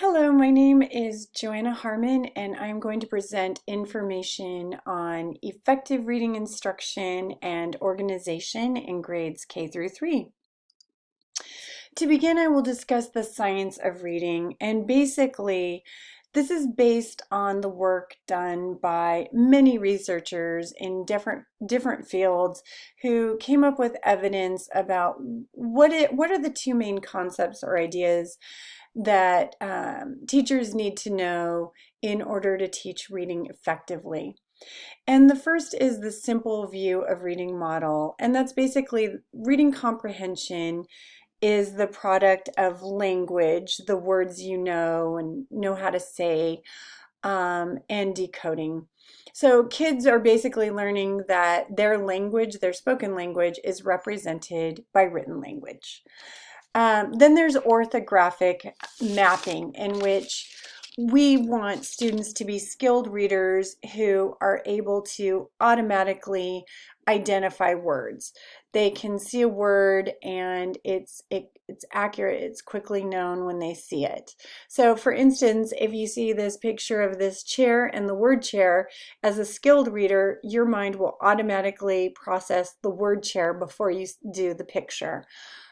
Hello, my name is Joanna Harmon, and I'm going to present information on effective reading instruction and organization in grades K through 3. To begin, I will discuss the science of reading, and basically, this is based on the work done by many researchers in different fields who came up with evidence about what are the two main concepts or ideas that teachers need to know in order to teach reading effectively. And the first is the simple view of reading model, and that's basically reading comprehension is the product of language, the words you know and know how to say, and decoding. So kids are basically learning that their language, their spoken language, is represented by written language. Then there's orthographic mapping, in which we want students to be skilled readers who are able to automatically identify words. They can see a word and it's accurate, it's quickly known when they see it. So for instance, if you see this picture of this chair and the word chair, as a skilled reader, your mind will automatically process the word chair before you do the picture.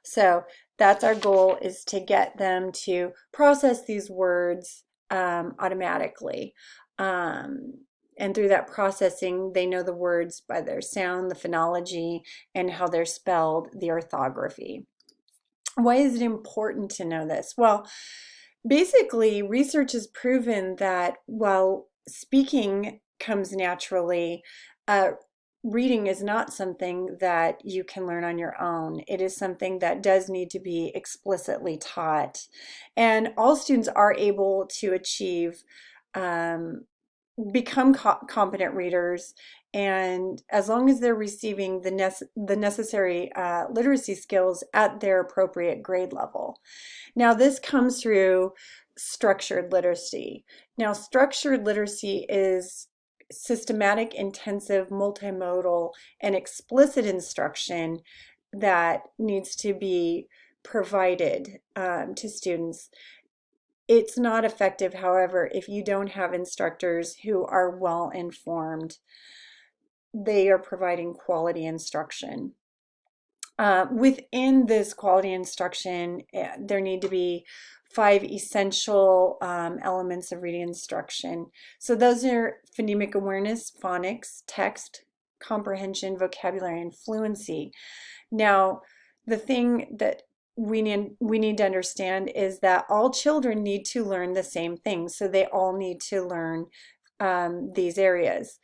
So that's our goal, is to get them to process these words automatically. And through that processing, they know the words by their sound, the phonology, and how they're spelled, the orthography. Why is it important to know this? Well, basically, research has proven that while speaking comes naturally, reading is not something that you can learn on your own. It is something that does need to be explicitly taught. And all students are able to achieve, become competent readers, and as long as they're receiving the necessary literacy skills at their appropriate grade level. Now, this comes through structured literacy. Now, structured literacy is systematic, intensive, multimodal, and explicit instruction that needs to be provided to students. It's not effective, however, if you don't have instructors who are well informed. They are providing quality instruction. Within this quality instruction, there need to be 5 essential elements of reading instruction. So those are phonemic awareness, phonics, text, comprehension, vocabulary, and fluency. Now, the thing that we need to understand is that all children need to learn the same things. So they all need to learn these areas.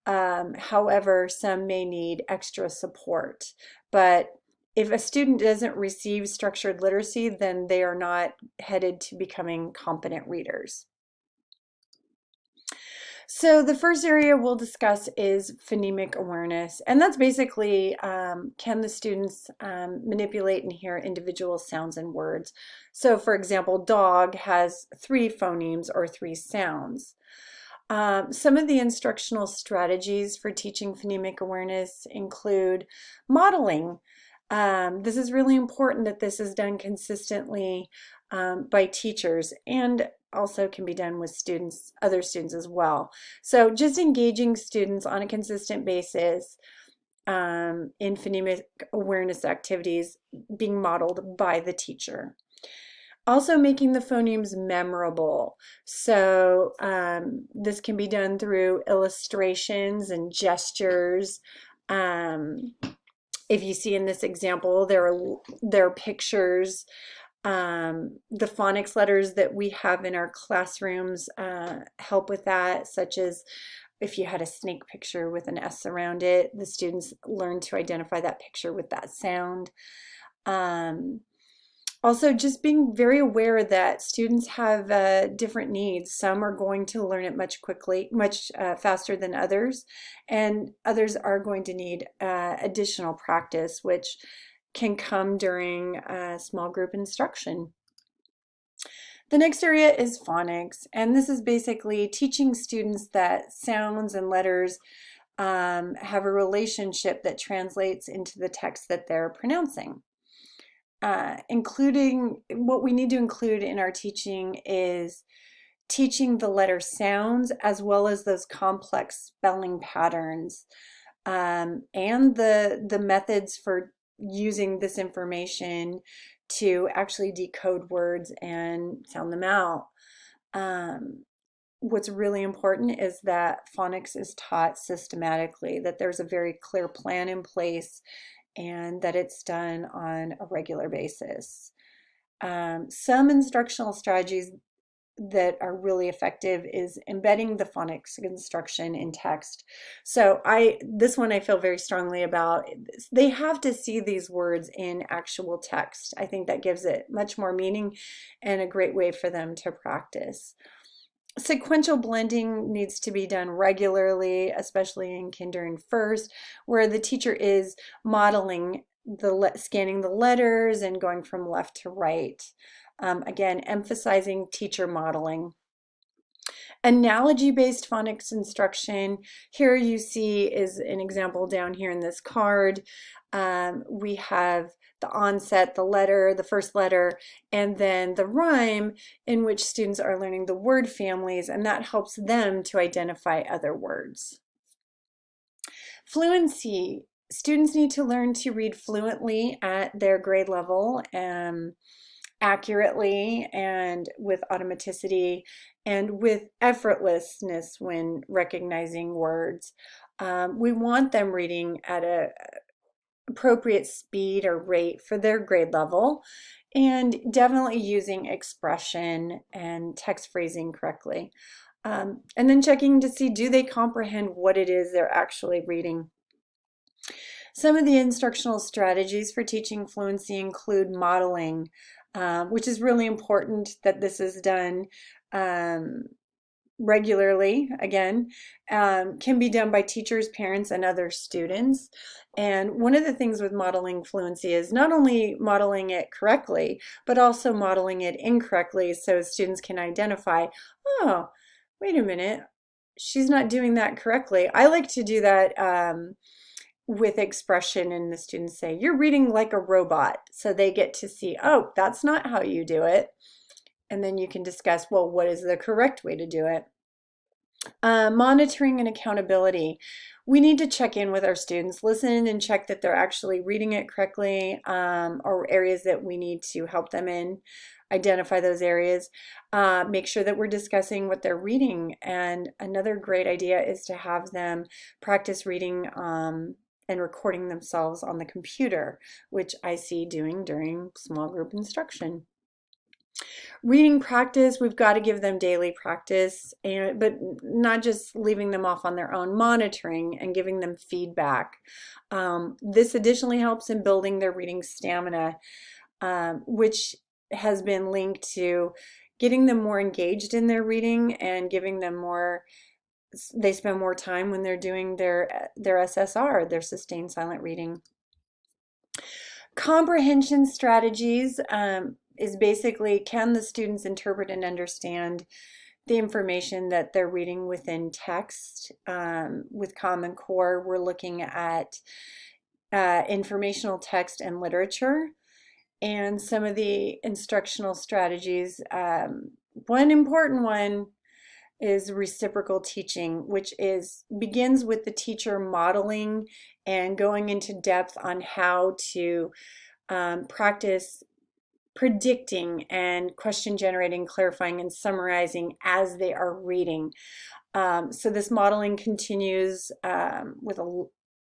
However, some may need extra support. But if a student doesn't receive structured literacy, then they are not headed to becoming competent readers. So the first area we'll discuss is phonemic awareness, and that's basically can the students manipulate and hear individual sounds and words. So for example, dog has 3 phonemes or 3 sounds. Some of the instructional strategies for teaching phonemic awareness include modeling. This is really important that this is done consistently by teachers, and also can be done with students, other students as well. So just engaging students on a consistent basis in phonemic awareness activities being modeled by the teacher. Also making the phonemes memorable. So this can be done through illustrations and gestures. If you see in this example, there are pictures. The phonics letters that we have in our classrooms help with that, such as if you had a snake picture with an S around it, the students learn to identify that picture with that sound. Also, just being very aware that students have different needs. Some are going to learn it much faster than others, and others are going to need additional practice, which can come during small group instruction. The next area is phonics, and this is basically teaching students that sounds and letters have a relationship that translates into the text that they're pronouncing. including what we need to include in our teaching is teaching the letter sounds as well as those complex spelling patterns, and the methods for using this information to actually decode words and sound them out. What's really important is that phonics is taught systematically, that there's a very clear plan in place, and that it's done on a regular basis. Some instructional strategies that are really effective is embedding the phonics instruction in text. So this one I feel very strongly about. They have to see these words in actual text. I think that gives it much more meaning and a great way for them to practice. Sequential blending needs to be done regularly, especially in kinder and first, where the teacher is modeling scanning the letters and going from left to right. Again, emphasizing teacher modeling. Analogy-based phonics instruction, here you see is an example down here in this card. We have the onset, the letter, the first letter, and then the rhyme, in which students are learning the word families, and that helps them to identify other words. Fluency. Students need to learn to read fluently at their grade level, accurately and with automaticity and with effortlessness when recognizing words. We want them reading at an appropriate speed or rate for their grade level, and definitely using expression and text phrasing correctly. And then checking to see, do they comprehend what it is they're actually reading? Some of the instructional strategies for teaching fluency include modeling, which is really important that this is done regularly, again, can be done by teachers, parents, and other students. And one of the things with modeling fluency is not only modeling it correctly, but also modeling it incorrectly so students can identify, oh, wait a minute, she's not doing that correctly. I like to do that with expression, and the students say, you're reading like a robot. So they get to see, oh, that's not how you do it. And then you can discuss, well, what is the correct way to do it? Monitoring and accountability. We need to check in with our students, listen and check that they're actually reading it correctly, or areas that we need to help them in. Identify those areas, make sure that we're discussing what they're reading. And another great idea is to have them practice reading and recording themselves on the computer, which I see doing during small group instruction. Reading practice, we've got to give them daily practice, but not just leaving them off on their own, monitoring and giving them feedback. This additionally helps in building their reading stamina, which has been linked to getting them more engaged in their reading and giving them more, they spend more time when they're doing their SSR, their sustained silent reading. Comprehension strategies is basically, can the students interpret and understand the information that they're reading within text? With Common Core, we're looking at informational text and literature. And some of the instructional strategies, one important one is reciprocal teaching, which begins with the teacher modeling and going into depth on how to practice predicting and question generating, clarifying, and summarizing as they are reading. So this modeling continues with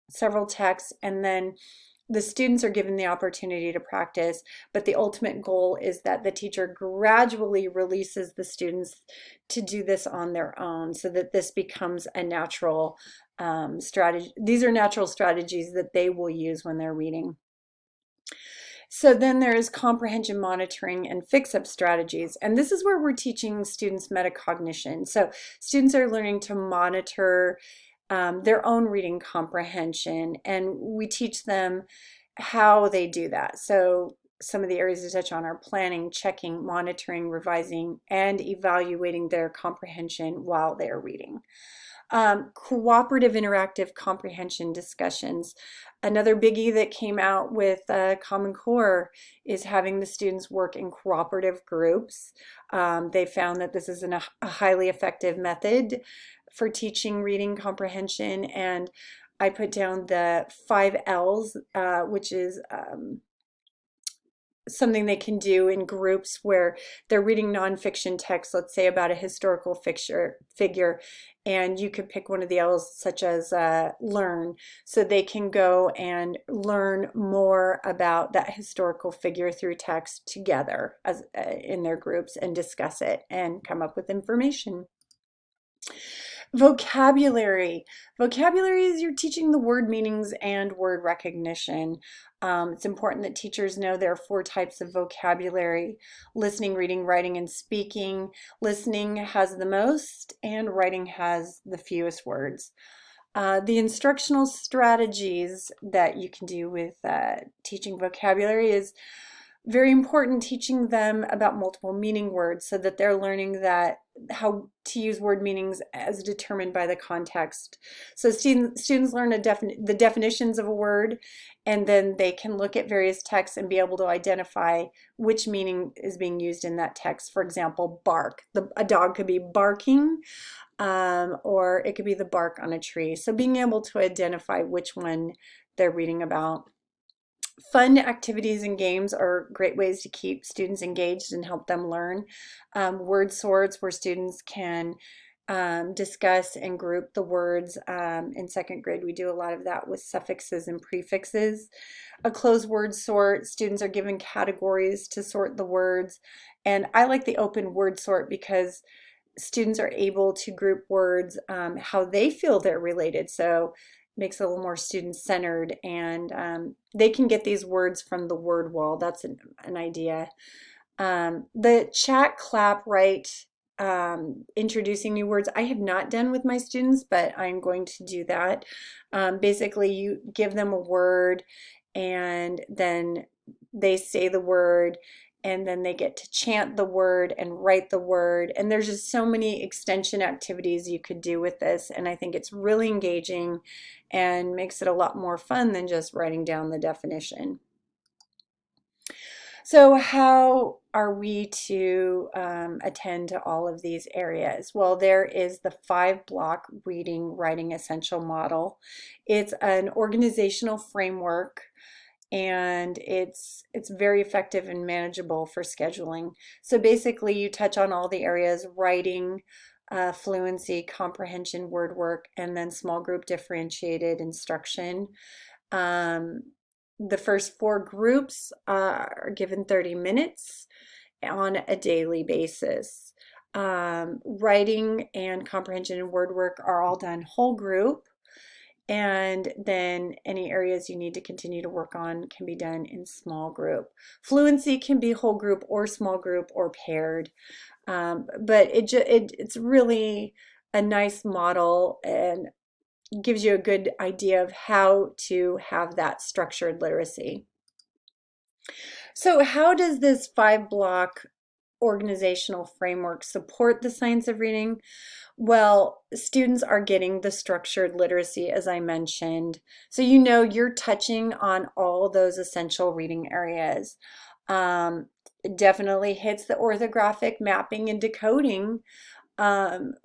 several texts, and then the students are given the opportunity to practice, but the ultimate goal is that the teacher gradually releases the students to do this on their own, so that this becomes a natural strategy. These are natural strategies that they will use when they're reading. So then there is comprehension monitoring and fix-up strategies. And this is where we're teaching students metacognition. So students are learning to monitor their own reading comprehension, and we teach them how they do that. So some of the areas to touch on are planning, checking, monitoring, revising, and evaluating their comprehension while they're reading. Cooperative interactive comprehension discussions. Another biggie that came out with Common Core is having the students work in cooperative groups. They found that this is a highly effective method for teaching reading comprehension, and I put down the 5Ls, which is something they can do in groups where they're reading nonfiction text, let's say about a historical figure, and you could pick one of the L's such as learn, so they can go and learn more about that historical figure through text together as in their groups and discuss it and come up with information. Vocabulary. Vocabulary is you're teaching the word meanings and word recognition. It's important that teachers know there are 4 types of vocabulary: listening, reading, writing, and speaking. Listening has the most, and writing has the fewest words. The instructional strategies that you can do with teaching vocabulary is very important, teaching them about multiple meaning words so that they're learning that how to use word meanings as determined by the context. So students learn the definitions of a word, and then they can look at various texts and be able to identify which meaning is being used in that text. For example, bark. A dog could be barking, or it could be the bark on a tree. So being able to identify which one they're reading about. Fun activities and games are great ways to keep students engaged and help them learn. Word sorts, where students can discuss and group the words. In 2nd grade, we do a lot of that with suffixes and prefixes. A closed word sort, students are given categories to sort the words. And I like the open word sort because students are able to group words how they feel they're related. So makes it a little more student-centered, and they can get these words from the word wall. That's an idea. The chat, clap, write, introducing new words, I have not done with my students, but I'm going to do that. Basically, you give them a word, and then they say the word, and then they get to chant the word and write the word. And there's just so many extension activities you could do with this, and I think it's really engaging and makes it a lot more fun than just writing down the definition. So how are we to attend to all of these areas? Well, there is the 5-block reading writing essential model. It's an organizational framework, and it's very effective and manageable for scheduling. So basically you touch on all the areas: writing, fluency, comprehension, word work, and then small group differentiated instruction. The first 4 groups are given 30 minutes on a daily basis. Writing and comprehension and word work are all done whole group, and then any areas you need to continue to work on can be done in small group. Fluency can be whole group or small group or paired, but it's really a nice model and gives you a good idea of how to have that structured literacy. So how does this 5-block organizational framework support the science of reading? Well, students are getting the structured literacy, as I mentioned. So you know you're touching on all those essential reading areas. It definitely hits the orthographic mapping and decoding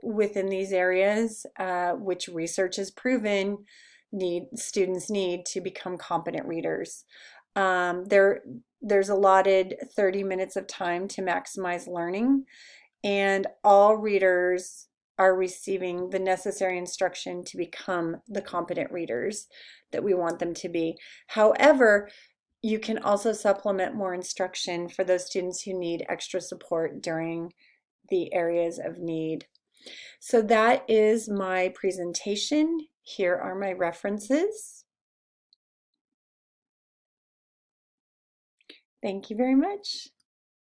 within these areas, which research has proven students need to become competent readers. There's allotted 30 minutes of time to maximize learning, and all readers are receiving the necessary instruction to become the competent readers that we want them to be. However, you can also supplement more instruction for those students who need extra support during the areas of need. So that is my presentation. Here are my references. Thank you very much.